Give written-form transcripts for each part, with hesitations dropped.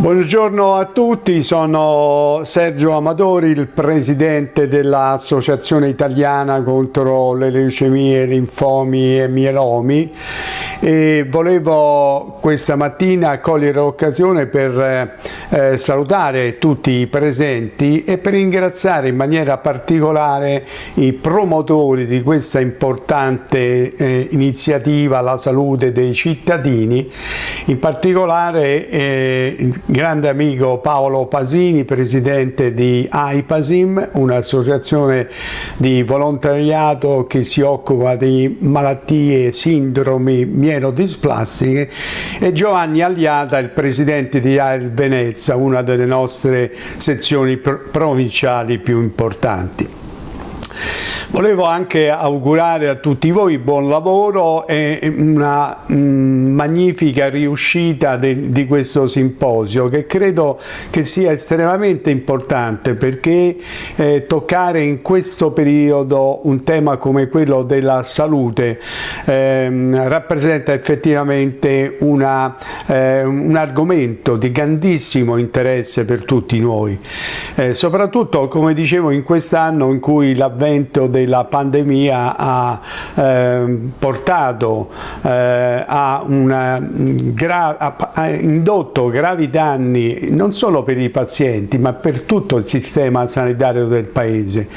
Buongiorno a tutti, sono Sergio Amadori, il presidente dell'Associazione Italiana contro le leucemie, linfomi e mielomi, e volevo questa mattina cogliere l'occasione per salutare tutti i presenti e per ringraziare in maniera particolare i promotori di questa importante iniziativa alla salute dei cittadini, in particolare il grande amico Paolo Pasini, presidente di AIPASIM, un'associazione di volontariato che si occupa di malattie e sindromi mielodisplastiche, e Giovanni Agliata, il presidente di AIL Venezia, una delle nostre sezioni provinciali più importanti. Volevo anche augurare a tutti voi buon lavoro e una magnifica riuscita di questo simposio, che credo che sia estremamente importante, perché toccare in questo periodo un tema come quello della salute rappresenta effettivamente un argomento di grandissimo interesse per tutti noi, soprattutto, come dicevo, in quest'anno in cui l'avvento della pandemia ha portato ha indotto gravi danni non solo per i pazienti ma per tutto il sistema sanitario del paese.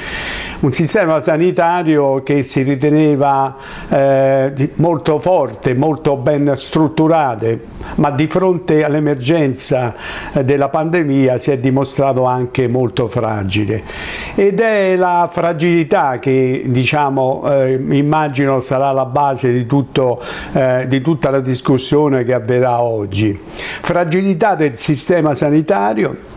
Un sistema sanitario che si riteneva molto forte, molto ben strutturato, ma di fronte all'emergenza della pandemia si è dimostrato anche molto fragile, ed è la fragilità che immagino sarà la base di tutta la discussione che avverrà oggi. Fragilità del sistema sanitario,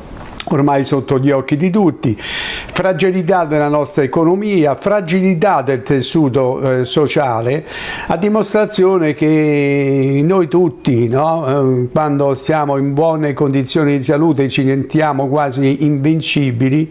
ormai sotto gli occhi di tutti, fragilità della nostra economia, fragilità del tessuto sociale, a dimostrazione che noi tutti, quando siamo in buone condizioni di salute, ci sentiamo quasi invincibili,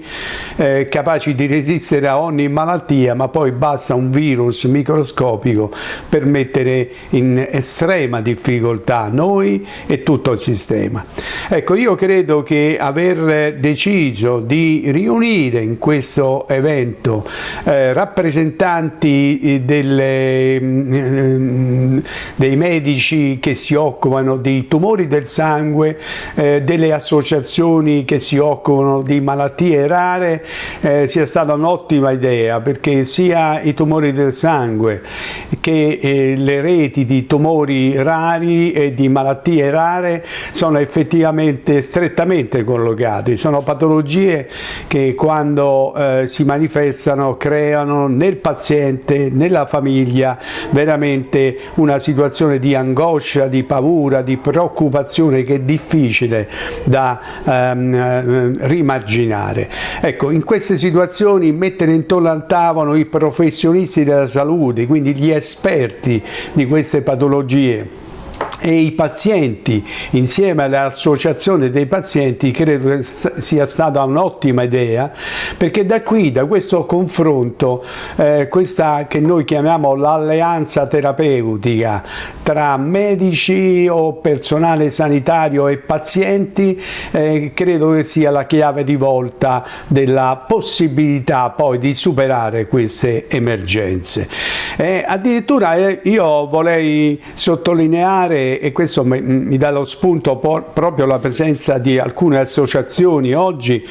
capaci di resistere a ogni malattia, ma poi basta un virus microscopico per mettere in estrema difficoltà noi e tutto il sistema. Ecco, io credo che aver deciso di riunire in questo evento rappresentanti dei medici che si occupano di tumori del sangue, delle associazioni che si occupano di malattie rare, sia stata un'ottima idea, perché sia i tumori del sangue che le reti di tumori rari e di malattie rare sono effettivamente strettamente collegati. Sono patologie che quando si manifestano creano nel paziente, nella famiglia, veramente una situazione di angoscia, di paura, di preoccupazione che è difficile da rimarginare. Ecco, in queste situazioni mettere intorno al tavolo i professionisti della salute, quindi gli esperti di queste patologie, e i pazienti insieme alle associazioni dei pazienti, credo che sia stata un'ottima idea, perché da questo confronto, questa che noi chiamiamo l'alleanza terapeutica tra medici o personale sanitario e pazienti, credo che sia la chiave di volta della possibilità poi di superare queste emergenze. Addirittura io vorrei sottolineare, e questo mi dà lo spunto proprio la presenza di alcune associazioni oggi,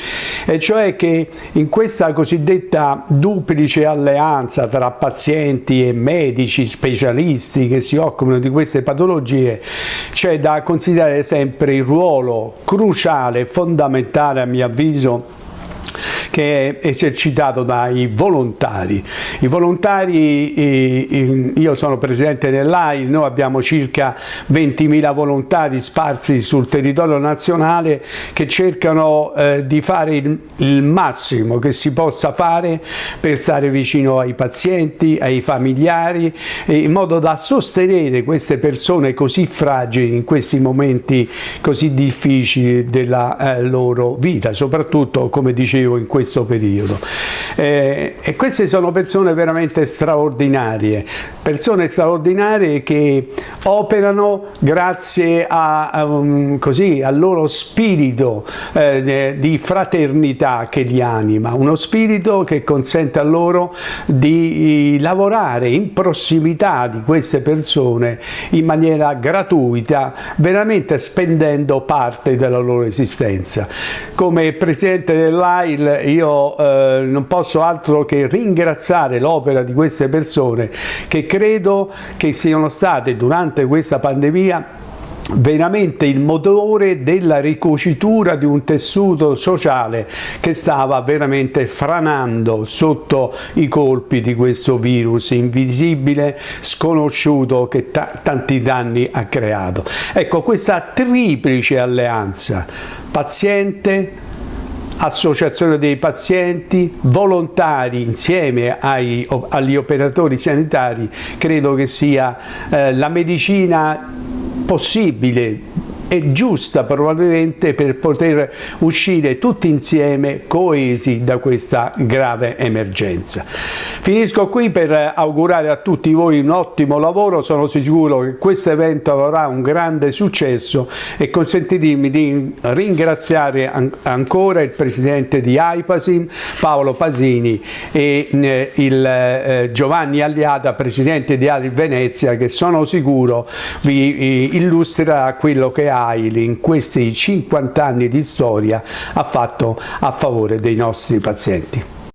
e cioè che in questa cosiddetta duplice alleanza tra pazienti e medici specialisti che si occupano di queste patologie c'è da considerare sempre il ruolo cruciale e fondamentale, a mio avviso, che è esercitato dai volontari. I volontari, io sono presidente dell'AIL, noi abbiamo circa 20.000 volontari sparsi sul territorio nazionale che cercano di fare il massimo che si possa fare per stare vicino ai pazienti, ai familiari, in modo da sostenere queste persone così fragili in questi momenti così difficili della loro vita, soprattutto, come dicevo, in questi questo periodo. E queste sono persone veramente straordinarie che operano grazie al loro spirito di fraternità che li anima, uno spirito che consente a loro di lavorare in prossimità di queste persone in maniera gratuita, veramente spendendo parte della loro esistenza. Come presidente dell'AIL io non posso altro che ringraziare l'opera di queste persone che credo che siano state durante questa pandemia veramente il motore della ricucitura di un tessuto sociale che stava veramente franando sotto i colpi di questo virus invisibile, sconosciuto, che tanti danni ha creato. Ecco, questa triplice alleanza, paziente, associazione dei pazienti, volontari insieme agli operatori sanitari, credo che sia la medicina possibile e giusta probabilmente per poter uscire tutti insieme coesi da questa grave emergenza. Finisco qui per augurare a tutti voi un ottimo lavoro, sono sicuro che questo evento avrà un grande successo e consentitemi di ringraziare ancora il presidente di AIPASIM, Paolo Pasini, e il Giovanni Agliata, presidente di AIL Venezia, che sono sicuro vi illustrerà quello che AIL in questi 50 anni di storia ha fatto a favore dei nostri pazienti.